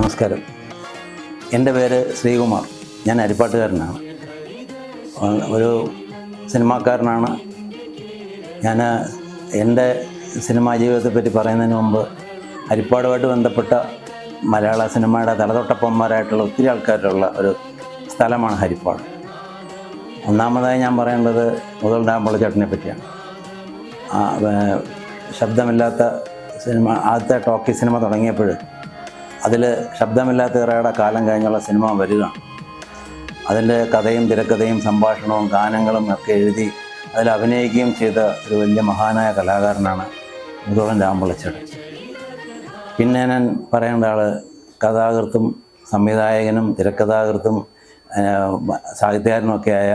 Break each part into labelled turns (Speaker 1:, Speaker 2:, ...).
Speaker 1: നമസ്കാരം. എൻ്റെ പേര് ശ്രീകുമാർ. ഞാൻ അരിപ്പാട്ടുകാരനാണ്. ഒരു സിനിമാക്കാരനാണ്. ഞാൻ എൻ്റെ സിനിമാ ജീവിതത്തെപ്പറ്റി പറയുന്നതിന് മുമ്പ് ഹരിപ്പാടുമായിട്ട് ബന്ധപ്പെട്ട മലയാള സിനിമയുടെ തലതൊട്ടപ്പന്മാരായിട്ടുള്ള ഒത്തിരി ആൾക്കാരുള്ള ഒരു സ്ഥലമാണ് ഹരിപ്പാട്. ഒന്നാമതായി ഞാൻ പറയേണ്ടത് മുതൽ രാമപിള്ളച്ചേട്ടനെ പറ്റിയാണ്. ശബ്ദമില്ലാത്ത സിനിമ, ആദ്യത്തെ ടോക്കി സിനിമ തുടങ്ങിയപ്പോൾ അതിൽ ശബ്ദമില്ലാത്ത ഇറയുടെ കാലം കഴിഞ്ഞുള്ള സിനിമ വരികയാണ്. അതിൻ്റെ കഥയും തിരക്കഥയും സംഭാഷണവും ഗാനങ്ങളും ഒക്കെ എഴുതി അതിൽ അഭിനയിക്കുകയും ചെയ്ത ഒരു വലിയ മഹാനായ കലാകാരനാണ് മുതോളം രാമപിള്ളച്ചേട്ടൻ. പിന്നെ ഞാൻ പറയേണ്ട ആൾ കഥാകൃത്തും സംവിധായകനും തിരക്കഥാകൃത്തും സാഹിത്യകാരനുമൊക്കെയായ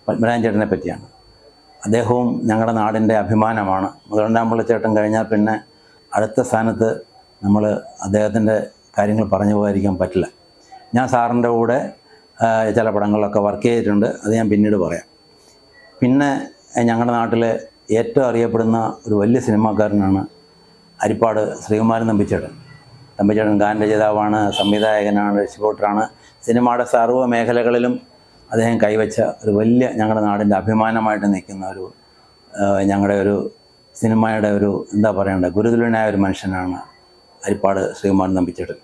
Speaker 1: പത്മനാഭൻ ചേട്ടനെ പറ്റിയാണ്. അദ്ദേഹവും ഞങ്ങളുടെ നാടിൻ്റെ അഭിമാനമാണ്. മുതോളം രാമപിള്ളച്ചേട്ടൻ കഴിഞ്ഞാൽ പിന്നെ അടുത്ത സ്ഥാനത്ത് നമ്മൾ അദ്ദേഹത്തിൻ്റെ കാര്യങ്ങൾ പറഞ്ഞു പോകാതിരിക്കാൻ പറ്റില്ല. ഞാൻ സാറിൻ്റെ കൂടെ ചില പടങ്ങളിലൊക്കെ വർക്ക് ചെയ്തിട്ടുണ്ട്. അത് ഞാൻ പിന്നീട് പറയാം. പിന്നെ ഞങ്ങളുടെ നാട്ടിലെ ഏറ്റവും അറിയപ്പെടുന്ന ഒരു വലിയ സിനിമാക്കാരനാണ് ഹരിപ്പാട് ശ്രീകുമാരൻ തമ്പിച്ചേട്ടൻ. തമ്പിച്ചേട്ടൻ ഗാനരചയിതാവാണ്, സംവിധായകനാണ്, ഡിസ്ട്രിബ്യൂട്ടറാണ്. സിനിമയുടെ സർവ്വ മേഖലകളിലും അദ്ദേഹം കൈവച്ച ഒരു വലിയ ഞങ്ങളുടെ നാടിൻ്റെ അഭിമാനമായിട്ട് നിൽക്കുന്ന ഒരു ഞങ്ങളുടെ ഒരു സിനിമയുടെ ഒരു എന്താ പറയേണ്ടത് ഗുരുതുല്യനായ ഒരു മനുഷ്യനാണ് ഹരിപ്പാട് ശ്രീകുമാരൻ തമ്പിച്ചേട്ടൻ.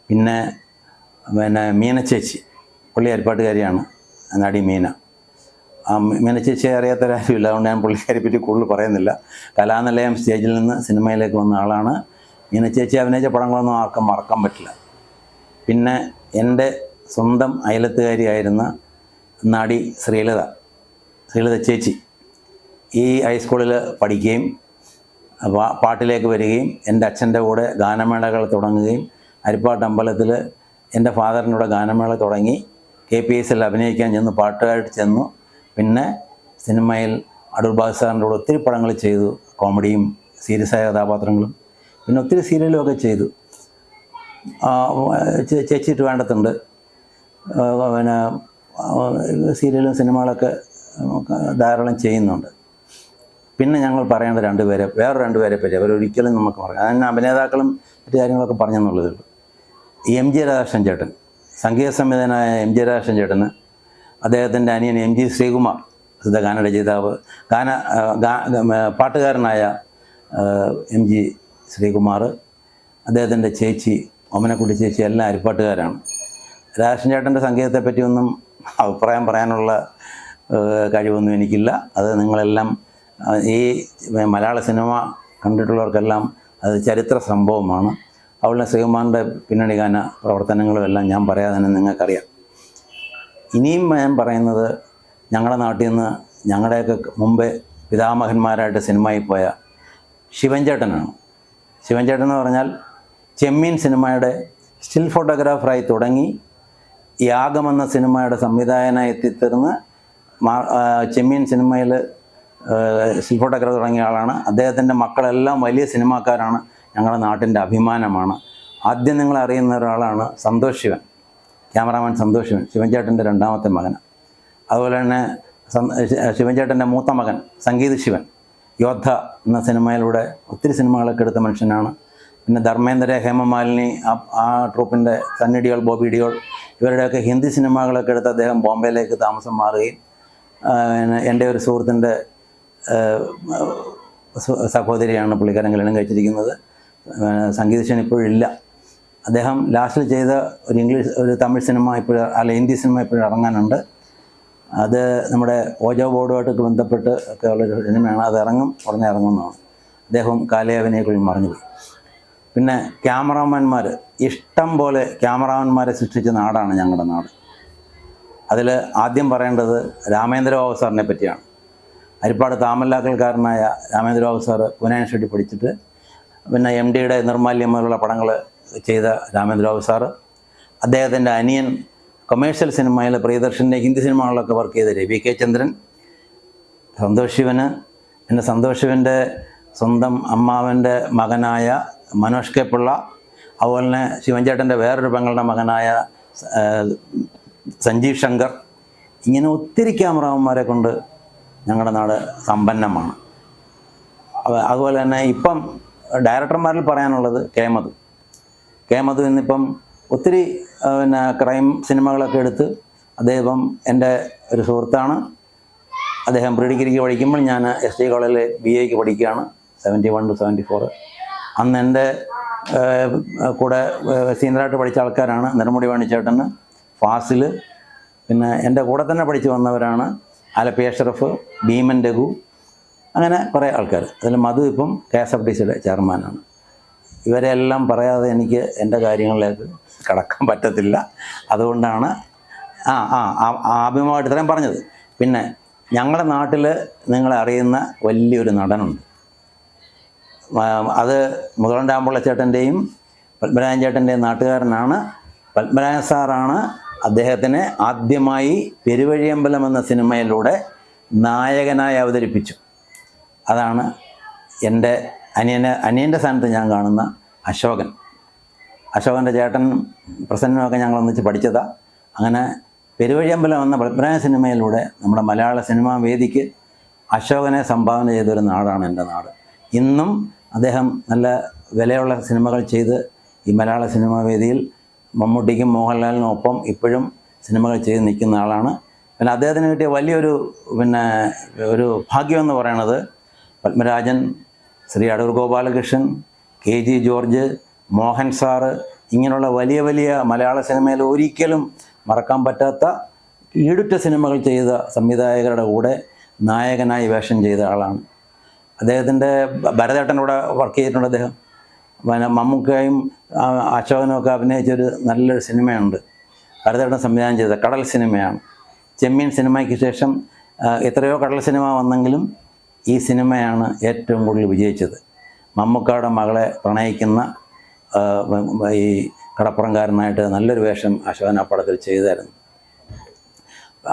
Speaker 1: പിന്നെ മീന ചേച്ചി, പുള്ളി ഹരിപ്പാട്ടുകാരിയാണ്, നടി മീന. മീന ചേച്ചിയെ അറിയാത്തൊരാരുമില്ല, അതുകൊണ്ട് ഞാൻ പുള്ളിക്കാരെ പറ്റി കൂടുതൽ പറയുന്നില്ല. കലാനിലയം സ്റ്റേജിൽ നിന്ന് സിനിമയിലേക്ക് വന്ന ആളാണ്. മീന ചേച്ചി അഭിനയിച്ച പടങ്ങളൊന്നും ആർക്കും മറക്കാൻ പറ്റില്ല. പിന്നെ എൻ്റെ സ്വന്തം അയലത്തുകാരിയായിരുന്ന നടി ശ്രീലത ചേച്ചി ഈ ഹൈസ്കൂളിൽ പഠിക്കുകയും പാട്ടിലേക്ക് വരികയും എൻ്റെ അച്ഛൻ്റെ കൂടെ ഗാനമേളകൾ തുടങ്ങുകയും ഹരിപ്പാട്ട് അമ്പലത്തിൽ എൻ്റെ ഫാദറിനൂടെ ഗാനമേള തുടങ്ങി KPSL അഭിനയിക്കാൻ ചെന്നു, പാട്ടുകാരായിട്ട് ചെന്നു. പിന്നെ സിനിമയിൽ അടൂർ ബാബു സാറിൻ്റെ കൂടെ ഒത്തിരി പടങ്ങൾ ചെയ്തു, കോമഡിയും സീരിയസായ കഥാപാത്രങ്ങളും. പിന്നെ ഒത്തിരി സീരിയലുമൊക്കെ ചെയ്തു. ചേച്ചിട്ട് വേണ്ടത്തുണ്ട്. പിന്നെ സീരിയലും സിനിമകളൊക്കെ ധാരാളം ചെയ്യുന്നുണ്ട്. പിന്നെ ഞങ്ങൾ പറയേണ്ട വേറെ രണ്ടുപേരെ പറ്റി അവരൊരിക്കലും നമുക്ക് പറയാം. അതിന് അഭിനേതാക്കളും മറ്റു കാര്യങ്ങളൊക്കെ പറഞ്ഞെന്നുള്ളതേ ഉള്ളൂ. MG രാധാകൃഷ്ണൻ ചേട്ടൻ, സംഗീത സംവിധായകനായ MG രാധാകൃഷ്ണൻ ചേട്ടന് അദ്ദേഹത്തിൻ്റെ അനിയൻ MG ശ്രീകുമാർ, പ്രസിദ്ധ ഗാനരചയിതാവ്, പാട്ടുകാരനായ MG ശ്രീകുമാർ, അദ്ദേഹത്തിൻ്റെ ചേച്ചി ഓമനക്കുട്ടി ചേച്ചി എല്ലാം ഹരിപ്പാട്ടുകാരാണ്. രാധാകൃഷ്ണൻ ചേട്ടൻ്റെ സംഗീതത്തെ പറ്റിയൊന്നും അഭിപ്രായം പറയാനുള്ള കഴിവൊന്നും എനിക്കില്ല. അത് നിങ്ങളെല്ലാം ഈ മലയാള സിനിമ കണ്ടിട്ടുള്ളവർക്കെല്ലാം അത് ചരിത്ര സംഭവമാണ്. അതുപോലെ ശ്രീകുമാറിൻ്റെ പിന്നണി ഗാന പ്രവർത്തനങ്ങളും എല്ലാം ഞാൻ പറയാതെ തന്നെ നിങ്ങൾക്കറിയാം. ഇനിയും ഞാൻ പറയുന്നത് ഞങ്ങളുടെ നാട്ടിൽ നിന്ന് ഞങ്ങളുടെയൊക്കെ മുമ്പേ പിതാമഹന്മാരായിട്ട് സിനിമയിൽ പോയ ശിവൻ ചേട്ടനാണ്. ശിവൻ ചേട്ടൻ എന്ന് പറഞ്ഞാൽ ചെമ്മീൻ സിനിമയുടെ സ്റ്റിൽ ഫോട്ടോഗ്രാഫറായി തുടങ്ങി യാഗമെന്ന സിനിമയുടെ സംവിധായകനായി എത്തിത്തീർന്ന് ചെമ്മീൻ സിനിമയിൽ സ്റ്റിൽ ഫോട്ടോഗ്രാഫർ തുടങ്ങിയ ആളാണ്. അദ്ദേഹത്തിൻ്റെ മക്കളെല്ലാം വലിയ സിനിമാക്കാരാണ്, ഞങ്ങളുടെ നാട്ടിൻ്റെ അഭിമാനമാണ്. ആദ്യം നിങ്ങൾ അറിയുന്ന ഒരാളാണ് സന്തോഷ് ശിവൻ, ക്യാമറാമാൻ സന്തോഷ് ശിവൻ, ശിവൻ ചേട്ടൻ്റെ രണ്ടാമത്തെ മകനാണ്. അതുപോലെ തന്നെ ശിവൻ ചേട്ടൻ്റെ മൂത്ത മകൻ സംഗീത് ശിവൻ, യോദ്ധ എന്ന സിനിമയിലൂടെ ഒത്തിരി സിനിമകളൊക്കെ എടുത്ത മനുഷ്യനാണ്. പിന്നെ ധർമ്മേന്ദ്ര, ഹേമമാലിനി, ആ ട്രൂപ്പിൻ്റെ സണ്ണി ഡിയോൾ, ബോബി ഡിയോൾ, ഇവരുടെയൊക്കെ ഹിന്ദി സിനിമകളൊക്കെ എടുത്ത് അദ്ദേഹം ബോംബെയിലേക്ക് താമസം മാറുകയും എൻ്റെ ഒരു സുഹൃത്തിൻ്റെ സഹോദരിയാണ് പുള്ളിക്കാരൻ കല്യാണം കഴിച്ചിരിക്കുന്നത്. സംഗീത ശിവൻ ഇപ്പോഴില്ല. അദ്ദേഹം ലാസ്റ്റിൽ ചെയ്ത ഒരു തമിഴ് സിനിമ ഹിന്ദി സിനിമ ഇപ്പോഴും ഇറങ്ങാനുണ്ട്. അത് നമ്മുടെ ഓജോ ബോർഡുമായിട്ടൊക്കെ ബന്ധപ്പെട്ട് ഒക്കെ ഉള്ളൊരു സിനിമയാണ്. അത് ഉടനെ ഇറങ്ങുന്നതാണ്. അദ്ദേഹം കാലയവനെക്കുറിച്ച് മറിഞ്ഞുപോയി. പിന്നെ ക്യാമറാമാന്മാർ, ഇഷ്ടം പോലെ ക്യാമറാമാന്മാരെ സൃഷ്ടിച്ച നാടാണ് ഞങ്ങളുടെ നാട്. അതിൽ ആദ്യം പറയേണ്ടത് രാമേന്ദ്രബാബു സാറിനെ പറ്റിയാണ്. ഹരിപ്പാട് താമല്ലാക്കൽക്കാരനായ രാമേന്ദ്രബാബു സാറ് പൂനെ യൂണിവേഴ്സിറ്റി പഠിച്ചിട്ട് പിന്നെ MDയുടെ നിർമാല്യം മുതലുള്ള പടങ്ങൾ ചെയ്ത രാമേന്ദ്രബാബു സാറ്, അദ്ദേഹത്തിൻ്റെ അനിയൻ കൊമേഴ്ഷ്യൽ സിനിമയിൽ പ്രിയദർശൻ്റെ ഹിന്ദി സിനിമകളിലൊക്കെ വർക്ക് ചെയ്ത രവി കെ ചന്ദ്രൻ, സന്തോഷ് ശിവന്, പിന്നെ സന്തോഷ് ശിവൻ്റെ സ്വന്തം അമ്മാവൻ്റെ മകനായ മനോജ് കെ പിള്ള, അതുപോലെ തന്നെ ശിവൻ ചേട്ടൻ്റെ വേറൊരു പെങ്ങളുടെ മകനായ സഞ്ജീവ് ശങ്കർ. ഇങ്ങനെ ഒത്തിരി ക്യാമറാമാന്മാരെ കൊണ്ട് ഞങ്ങളുടെ നാട് സമ്പന്നമാണ്. അതുപോലെ തന്നെ ഇപ്പം ഡയറക്ടർമാരിൽ പറയാനുള്ളത് മധു ഇന്നിപ്പം ഒത്തിരി പിന്നെ ക്രൈം സിനിമകളൊക്കെ എടുത്ത് അദ്ദേഹം എൻ്റെ ഒരു സുഹൃത്താണ്. അദ്ദേഹം പ്രീ ഡിഗ്രിക്ക് പഠിക്കുമ്പോൾ ഞാൻ ST കോളേജിൽ BA പഠിക്കുകയാണ്, 71 to 74. അന്ന് എൻ്റെ കൂടെ സീനിയറായിട്ട് പഠിച്ച ആൾക്കാരാണ് നെടുമുടി വേണിച്ചേട്ടന്, ഫാസിൽ, പിന്നെ എൻ്റെ കൂടെ തന്നെ പഠിച്ചു വന്നവരാണ് ആലപ്പി അഷ്റഫ്, ഭീമൻ രഘു, അങ്ങനെ കുറേ ആൾക്കാർ. അതിൽ മധു ഇപ്പം KSFDCയുടെ ചെയർമാനാണ്. ഇവരെല്ലാം പറയാതെ എനിക്ക് എൻ്റെ കാര്യങ്ങളിലേക്ക് കടക്കാൻ പറ്റത്തില്ല. അതുകൊണ്ടാണ് ആഭിമുഖമായിട്ട് ഇത്രയും പറഞ്ഞത്. പിന്നെ ഞങ്ങളുടെ നാട്ടിൽ നിങ്ങളെ അറിയുന്ന വലിയൊരു നടനുണ്ട്. അത് മുതലൻ രാമപിള്ള ചേട്ടൻ്റെയും പത്മരാജൻ ചേട്ടൻ്റെയും നാട്ടുകാരനാണ്. പത്മരാജൻ സാറാണ് അദ്ദേഹത്തിനെ ആദ്യമായി പെരുവഴിയമ്പലം എന്ന സിനിമയിലൂടെ നായകനായി അവതരിപ്പിച്ചു. അതാണ് എൻ്റെ അനിയൻ്റെ സ്ഥാനത്ത് ഞാൻ കാണുന്ന അശോകൻ്റെ ചേട്ടൻ പ്രസന്നമൊക്കെ ഞങ്ങൾ ഒന്നിച്ച് പഠിച്ചതാണ്. അങ്ങനെ പെരുവഴിയമ്പലം എന്ന പത്മരാജൻ സിനിമയിലൂടെ നമ്മുടെ മലയാള സിനിമാ വേദിക്ക് അശോകനെ സംഭാവന ചെയ്തൊരു നാടാണ് എൻ്റെ നാട്. ഇന്നും അദ്ദേഹം നല്ല വിലയുള്ള സിനിമകൾ ചെയ്ത് ഈ മലയാള സിനിമാ വേദിയിൽ മമ്മൂട്ടിക്കും മോഹൻലാലിനും ഒപ്പം ഇപ്പോഴും സിനിമകൾ ചെയ്ത് നിൽക്കുന്ന ആളാണ്. പിന്നെ അദ്ദേഹത്തിന് കിട്ടിയ വലിയൊരു ഒരു ഭാഗ്യമെന്ന് പറയണത് പത്മരാജൻ, ശ്രീ അടൂർ ഗോപാലകൃഷ്ണൻ, KG ജോർജ്, മോഹൻ സാറ്, ഇങ്ങനെയുള്ള വലിയ വലിയ മലയാള സിനിമയിൽ ഒരിക്കലും മറക്കാൻ പറ്റാത്ത ഈടുറ്റ സിനിമകൾ ചെയ്ത സംവിധായകരുടെ കൂടെ നായകനായി വേഷം ചെയ്ത ആളാണ്. അദ്ദേഹത്തിൻ്റെ ഭരതേട്ടൻ്റെ കൂടെ വർക്ക് ചെയ്തിട്ടുണ്ട് അദ്ദേഹം. മമ്മൂക്കയും അശോകനും ഒക്കെ അഭിനയിച്ചൊരു നല്ലൊരു സിനിമയുണ്ട്, ഭരതേട്ടൻ സംവിധാനം ചെയ്ത കടൽ സിനിമയാണ്. ചെമ്മീൻ സിനിമയ്ക്ക് ശേഷം എത്രയോ കടൽ സിനിമ വന്നെങ്കിലും ഈ സിനിമയാണ് ഏറ്റവും കൂടുതൽ വിജയിച്ചത്. മമ്മൂക്കയുടെ മകളെ പ്രണയിക്കുന്ന ഈ കടപ്പുറംകാരനായിട്ട് നല്ലൊരു വേഷം അശോകൻ ആ പടത്തിൽ ചെയ്തായിരുന്നു.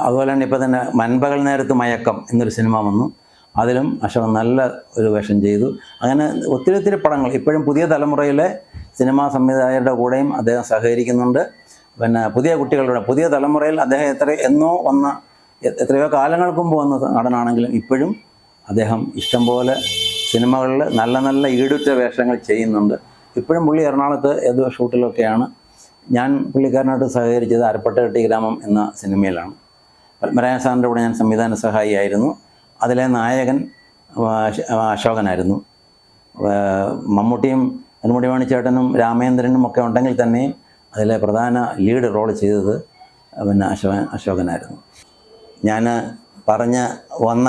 Speaker 1: അതുപോലെ തന്നെ ഇപ്പോൾ തന്നെ മൻപകൽ നേരത്ത് മയക്കം എന്നൊരു സിനിമ വന്നു, അതിലും അശോകൻ നല്ല ഒരു വേഷം ചെയ്തു. അങ്ങനെ ഒത്തിരി പടങ്ങൾ ഇപ്പോഴും പുതിയ തലമുറയിലെ സിനിമാ സംവിധായകരുടെ കൂടെയും അദ്ദേഹം സഹകരിക്കുന്നുണ്ട്. പിന്നെ പുതിയ കുട്ടികളുടെ പുതിയ തലമുറയിൽ അദ്ദേഹം എത്രയോ കാലങ്ങൾക്ക് മുമ്പ് വന്ന നടനാണെങ്കിലും ഇപ്പോഴും അദ്ദേഹം ഇഷ്ടംപോലെ സിനിമകളിൽ നല്ല നല്ല ഈടുറ്റ വേഷങ്ങൾ ചെയ്യുന്നുണ്ട്. ഇപ്പോഴും പുള്ളി എറണാകുളത്ത് ഏതോ ഷൂട്ടിലൊക്കെയാണ്. ഞാൻ പുള്ളിക്കാരനായിട്ട് സഹകരിച്ചത് അരപ്പട്ടകെട്ടി ഗ്രാമം എന്ന സിനിമയിലാണ്. പത്മരാജൻ സാറിൻ്റെ കൂടെ ഞാൻ സംവിധാന സഹായിയായിരുന്നു. അതിലെ നായകൻ അശോകനായിരുന്നു. മമ്മൂട്ടിയും നെടുമുടി വേണിച്ചേട്ടനും രാമേന്ദ്രനും ഒക്കെ ഉണ്ടെങ്കിൽ തന്നെയും അതിലെ പ്രധാന ലീഡ് റോൾ ചെയ്തത് അശോകനായിരുന്നു. ഞാൻ വന്ന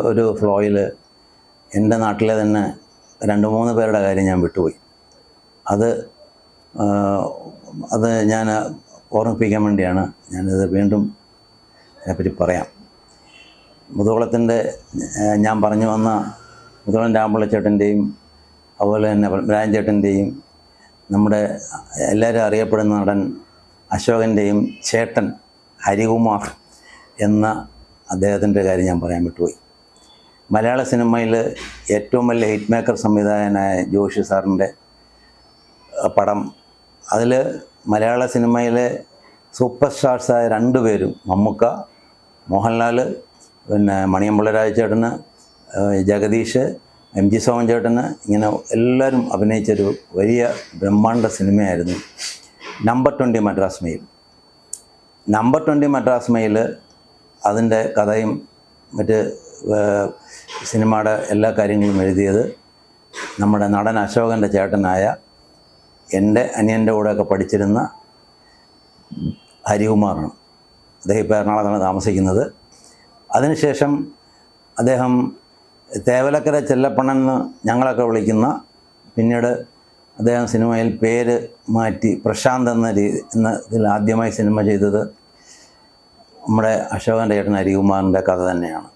Speaker 1: ഒരു ഫ്ലോയിൽ എൻ്റെ നാട്ടിലെ തന്നെ 2-3 പേരുടെ കാര്യം ഞാൻ വിട്ടുപോയി. അത് ഞാൻ ഓർമ്മിപ്പിക്കാൻ വേണ്ടിയാണ് ഞാനിത് വീണ്ടും അതിനെപ്പറ്റി പറയാം. മുതുകുളത്തിൻ്റെ ഞാൻ പറഞ്ഞു വന്ന മുതുകുളം രാമപിള്ള ചേട്ടൻ്റെയും അതുപോലെ തന്നെ പത്മരാജൻ ചേട്ടൻ്റെയും നമ്മുടെ എല്ലാവരും അറിയപ്പെടുന്ന നടൻ അശോകൻ്റെയും ചേട്ടൻ ഹരികുമാർ എന്ന അദ്ദേഹത്തിൻ്റെ കാര്യം ഞാൻ പറയാൻ വിട്ടുപോയി. മലയാള സിനിമയിൽ ഏറ്റവും വലിയ ഹിറ്റ് മേക്കർ സംവിധായകനായ ജോഷി സാറിൻ്റെ പടം, അതിൽ മലയാള സിനിമയിലെ സൂപ്പർ സ്റ്റാർസായ 2 പേരും മമ്മൂക്ക, മോഹൻലാൽ, പിന്നെ മണിയമ്പിള്ള രാജചേട്ടന്, ജഗദീഷ്, MG സോമൻ ചേട്ടന്, ഇങ്ങനെ എല്ലാവരും അഭിനയിച്ചൊരു വലിയ ബ്രഹ്മാണ്ഡ സിനിമയായിരുന്നു number 20 Madras mail. Number 20 Madras mail അതിൻ്റെ കഥയും മറ്റ് സിനിമയുടെ എല്ലാ കാര്യങ്ങളും എഴുതിയത് നമ്മുടെ നടൻ അശോകൻ്റെ ചേട്ടനായ എൻ്റെ അനിയൻ്റെ കൂടെയൊക്കെ പഠിച്ചിരുന്ന ഹരികുമാറാണ്. അദ്ദേഹം ഇപ്പോൾ എറണാകുളത്താണ് താമസിക്കുന്നത്. അതിനുശേഷം അദ്ദേഹം തേവലക്കര ചെല്ലപ്പണെന്ന് ഞങ്ങളൊക്കെ വിളിക്കുന്ന, പിന്നീട് അദ്ദേഹം സിനിമയിൽ പേര് മാറ്റി പ്രശാന്ത് എന്നതിൽ ആദ്യമായി സിനിമ ചെയ്തത് നമ്മുടെ അശോകൻ്റെ ചേട്ടൻ ഹരികുമാറിൻ്റെ കഥ തന്നെയാണ്.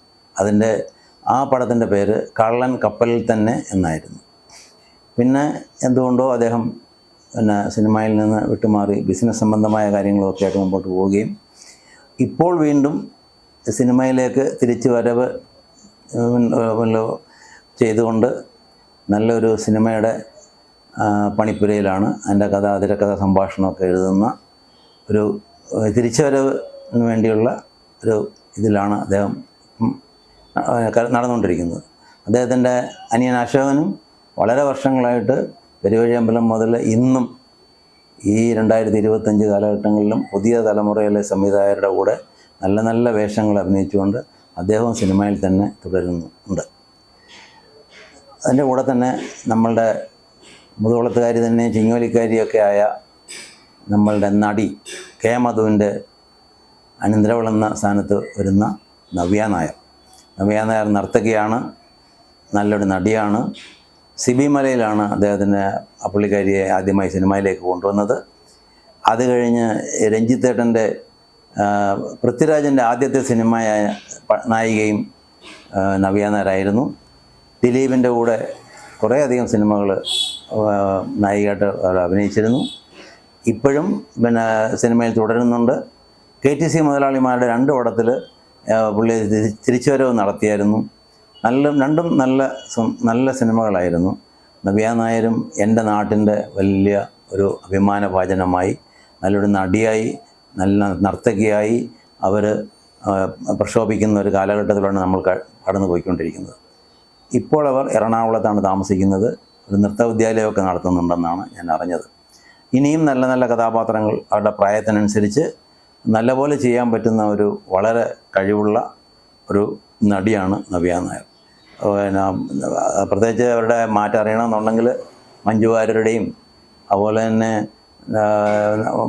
Speaker 1: ആ പടത്തിൻ്റെ പേര് കള്ളൻ കപ്പലിൽ തന്നെ എന്നായിരുന്നു. പിന്നെ എന്തുകൊണ്ടോ അദ്ദേഹം സിനിമയിൽ നിന്ന് വിട്ടുമാറി ബിസിനസ് സംബന്ധമായ കാര്യങ്ങളൊക്കെ ആയിട്ട് മുമ്പോട്ട് പോവുകയും ഇപ്പോൾ വീണ്ടും സിനിമയിലേക്ക് തിരിച്ചു വരവ് ചെയ്തുകൊണ്ട് നല്ലൊരു സിനിമയുടെ പണിപ്പുരയിലാണ്. അതിൻ്റെ കഥ, തിരക്കഥ, സംഭാഷണമൊക്കെ എഴുതുന്ന ഒരു തിരിച്ചുവരവിന് വേണ്ടിയുള്ള ഒരു ഇതിലാണ് അദ്ദേഹം നടന്നുകൊണ്ടിരിക്കുന്നത്. അദ്ദേഹത്തിൻ്റെ അനിയൻ അശോകനും വളരെ വർഷങ്ങളായിട്ട് പെരുവഴിയമ്പലം മുതൽ ഇന്നും ഈ 2025 കാലഘട്ടങ്ങളിലും പുതിയ തലമുറയിലെ സംവിധായകരുടെ കൂടെ നല്ല നല്ല വേഷങ്ങൾ അഭിനയിച്ചുകൊണ്ട് അദ്ദേഹവും സിനിമയിൽ തന്നെ തുടരുന്നുണ്ട്. അതിൻ്റെ കൂടെ തന്നെ നമ്മളുടെ മുതുകുളത്തുകാരി തന്നെ ചിങ്ങോലിക്കാരിയൊക്കെ ആയ നമ്മളുടെ നടി കെ മധുവിൻ്റെ അനന്തരവൾ എന്ന സ്ഥാനത്ത് വരുന്ന നവ്യ നായർ. നവ്യ നായർ നർത്തകിയാണ്, നല്ലൊരു നടിയാണ്. സിബി മലയിലാണ് അദ്ദേഹത്തിൻ്റെ പുള്ളിക്കാരിയെ ആദ്യമായി സിനിമയിലേക്ക് കൊണ്ടുവന്നത്. അത് കഴിഞ്ഞ് രഞ്ജിത്തേട്ടൻ്റെ പൃഥ്വിരാജിൻ്റെ ആദ്യത്തെ സിനിമയായ നായികയും നവ്യ നായരായിരുന്നു. ദിലീപിൻ്റെ കൂടെ കുറേയധികം സിനിമകൾ നായികയായിട്ട് അഭിനയിച്ചിരുന്നു. ഇപ്പോഴും പിന്നെ സിനിമയിൽ തുടരുന്നുണ്ട്. KTC മുതലാളിമാരുടെ 2 പടത്തിൽ പുള്ളി തിരിച്ചുവരവ് നടത്തിയായിരുന്നു. രണ്ടും നല്ല സിനിമകളായിരുന്നു. നവ്യ നായരും എൻ്റെ നാട്ടിൻ്റെ വലിയ ഒരു അഭിമാനഭാജനമായി, നല്ലൊരു നടിയായി, നല്ല നർത്തകിയായി അവർ പ്രക്ഷോഭിക്കുന്ന ഒരു കാലഘട്ടത്തിലാണ് നമ്മൾ കടന്നു പോയിക്കൊണ്ടിരിക്കുന്നത്. ഇപ്പോൾ അവർ എറണാകുളത്താണ് താമസിക്കുന്നത്. ഒരു നൃത്തവിദ്യാലയമൊക്കെ നടത്തുന്നുണ്ടെന്നാണ് ഞാൻ അറിഞ്ഞത്. ഇനിയും നല്ല നല്ല കഥാപാത്രങ്ങൾ അവരുടെ പ്രായത്തിനനുസരിച്ച് നല്ലപോലെ ചെയ്യാൻ പറ്റുന്ന ഒരു വളരെ കഴിവുള്ള ഒരു നടിയാണ് നവ്യ നായർ. പിന്നെ പ്രത്യേകിച്ച് അവരുടെ മാറ്റം അറിയണമെന്നുണ്ടെങ്കിൽ മഞ്ജു വാര്യരുടെയും അതുപോലെ തന്നെ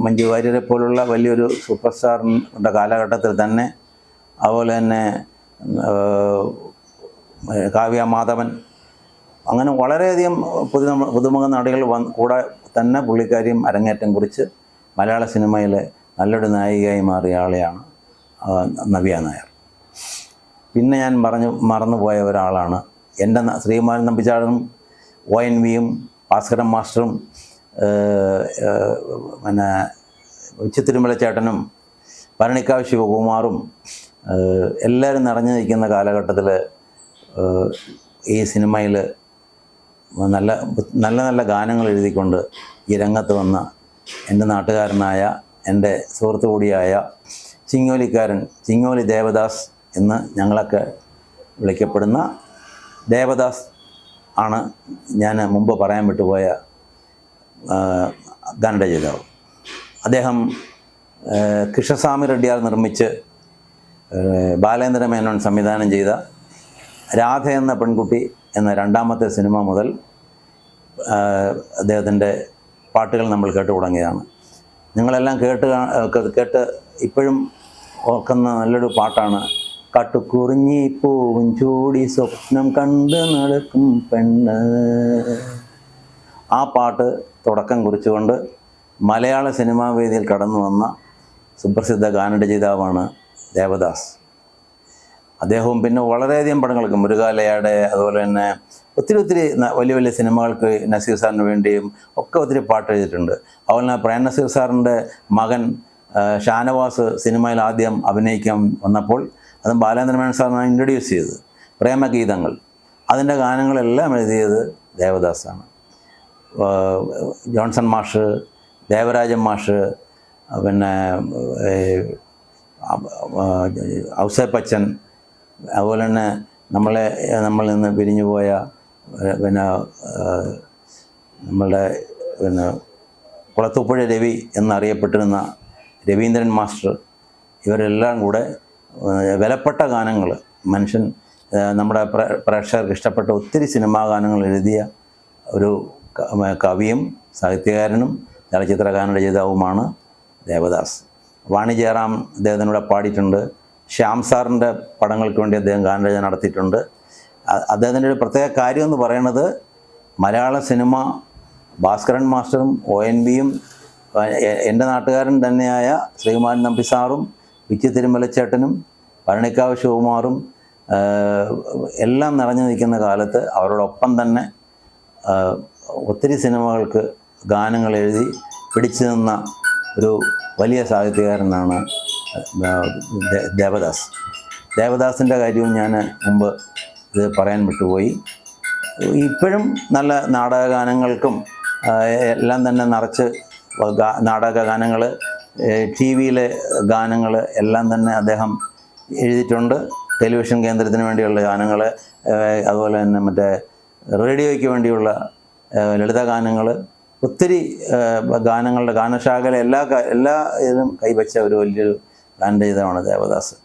Speaker 1: മഞ്ജു വാര്യരെ പോലുള്ള വലിയൊരു സൂപ്പർ സ്റ്റാറിൻ്റെ കാലഘട്ടത്തിൽ തന്നെ, അതുപോലെ തന്നെ കാവ്യ മാധവൻ, അങ്ങനെ വളരെയധികം പുതുമുഖ നടികൾ കൂടെ തന്നെ പുള്ളിക്കാരിയും അരങ്ങേറ്റം കുറിച്ച് മലയാള സിനിമയിലെ നല്ലൊരു നായികയായി മാറിയ ആളെയാണ് നവ്യ നായർ. പിന്നെ ഞാൻ മറന്നുപോയ ഒരാളാണ് എൻ്റെ ശ്രീകുമാരൻ നമ്പിച്ചാടനും ONV-യും ഭാസ്കരൻ മാസ്റ്ററും പിന്നെ ഉച്ചത്തിരുമല ചേട്ടനും ഭരണിക്കാവ് ശിവകുമാറും എല്ലാവരും നിറഞ്ഞു നിൽക്കുന്ന കാലഘട്ടത്തിൽ ഈ സിനിമയിൽ നല്ല നല്ല ഗാനങ്ങൾ എഴുതിക്കൊണ്ട് ഈ രംഗത്ത് വന്ന എൻ്റെ നാട്ടുകാരനായ എൻ്റെ സുഹൃത്തു കൂടിയായ ചിങ്ങോലി ദേവദാസ് എന്ന് ഞങ്ങളൊക്കെ വിളിക്കപ്പെടുന്ന ദേവദാസ് ആണ് ഞാൻ മുമ്പ് പറയാൻ വിട്ടുപോയ ഗാനരചയിതാവ്. അദ്ദേഹം കൃഷ്ണസ്വാമി റെഡ്ഡിയാർ നിർമ്മിച്ച് ബാലേന്ദ്ര മേനോൻ സംവിധാനം ചെയ്ത രാധ എന്ന പെൺകുട്ടി എന്ന 2ാമത്തെ സിനിമ മുതൽ അദ്ദേഹത്തിൻ്റെ പാട്ടുകൾ നമ്മൾ കേട്ടു തുടങ്ങിയതാണ്. നിങ്ങളെല്ലാം കേട്ട് ഇപ്പോഴും ഓർക്കുന്ന നല്ലൊരു പാട്ടാണ് കാട്ടുകുറിഞ്ഞി പൂവും ചൂടി സ്വപ്നം കണ്ട് നടക്കും പെണ്ണ്. ആ പാട്ട് തുടക്കം കുറിച്ചുകൊണ്ട് മലയാള സിനിമാ വേദിയിൽ കടന്നു വന്ന സുപ്രസിദ്ധ ഗാനരചയിതാവാണ് ദേവദാസ്. അദ്ദേഹവും പിന്നെ വളരെയധികം പടങ്ങൾക്ക് മുരുകാലയുടെ, അതുപോലെ തന്നെ ഒത്തിരി വലിയ വലിയ സിനിമകൾക്ക് നസീർ സാറിന് വേണ്ടിയും ഒക്കെ ഒത്തിരി പാട്ട് എഴുതിയിട്ടുണ്ട്. അതുപോലെ തന്നെ പ്രേം നസീർ സാറിൻ്റെ മകൻ ഷാനവാസ് സിനിമയിൽ ആദ്യം അഭിനയിക്കാൻ വന്നപ്പോൾ അതും ബാലേന്ദ്ര മേനോൻ സാറിനാണ് ഇൻട്രൊഡ്യൂസ് ചെയ്തത്. പ്രേമഗീതങ്ങൾ, അതിൻ്റെ ഗാനങ്ങളെല്ലാം എഴുതിയത് ദേവദാസാണ്. ജോൺസൺ മാഷ്, ദേവരാജൻ മാഷ്, പിന്നെ ഔസേപ്പച്ചൻ, അതുപോലെ തന്നെ നമ്മളിൽ നിന്ന് പിരിഞ്ഞു പോയ പിന്നെ നമ്മളുടെ കുളത്തൂപ്പുഴ രവി എന്നറിയപ്പെട്ടിരുന്ന രവീന്ദ്രൻ മാസ്റ്റർ, ഇവരെല്ലാം കൂടെ വിലപ്പെട്ട ഗാനങ്ങൾ, നമ്മുടെ പ്രേക്ഷകർക്ക് ഇഷ്ടപ്പെട്ട ഒത്തിരി സിനിമാ ഗാനങ്ങൾ എഴുതിയ ഒരു കവിയും സാഹിത്യകാരനും ചലച്ചിത്ര ഗാനരചയിതാവുമാണ് ദേവദാസ്. വാണി ജയറാം അദ്ദേഹത്തിനൂടെ പാടിയിട്ടുണ്ട്. ശ്യാം സാറിൻ്റെ പടങ്ങൾക്ക് വേണ്ടി അദ്ദേഹം ഗാനരചന നടത്തിയിട്ടുണ്ട്. അദ്ദേഹത്തിൻ്റെ ഒരു പ്രത്യേക കാര്യം എന്ന് പറയുന്നത്, മലയാള സിനിമ ഭാസ്കരൻ മാസ്റ്ററും ONV-യും എൻ്റെ നാട്ടുകാരൻ തന്നെയായ ശ്രീകുമാരൻ നമ്പി സാറും വിച്ചു തിരുമലച്ചേട്ടനും ഭരണിക്കാവ് ശിവകുമാറും എല്ലാം നിറഞ്ഞു നിൽക്കുന്ന കാലത്ത് അവരോടൊപ്പം തന്നെ ഒത്തിരി സിനിമകൾക്ക് ഗാനങ്ങൾ എഴുതി പിടിച്ചു നിന്ന ഒരു വലിയ സാഹിത്യകാരനാണ് ദേവദാസിൻ്റെ കാര്യവും ഞാൻ മുമ്പ് ഇത് പറയാൻ വിട്ടുപോയി. ഇപ്പോഴും നല്ല നാടകഗാനങ്ങൾക്കും എല്ലാം തന്നെ നിറച്ച് നാടക ഗാനങ്ങൾ, TV-യിലെ ഗാനങ്ങൾ എല്ലാം തന്നെ അദ്ദേഹം എഴുതിയിട്ടുണ്ട്. ടെലിവിഷൻ കേന്ദ്രത്തിന് വേണ്ടിയുള്ള ഗാനങ്ങൾ, അതുപോലെ തന്നെ മറ്റേ റേഡിയോയ്ക്ക് വേണ്ടിയുള്ള ലളിതഗാനങ്ങൾ, ഒത്തിരി ഗാനങ്ങളുടെ ഗാനശാഖയിലെ എല്ലാ ഇതിലും കൈവച്ച ഒരു വലിയൊരു ഗാനരചിതമാണ് ദേവദാസ്.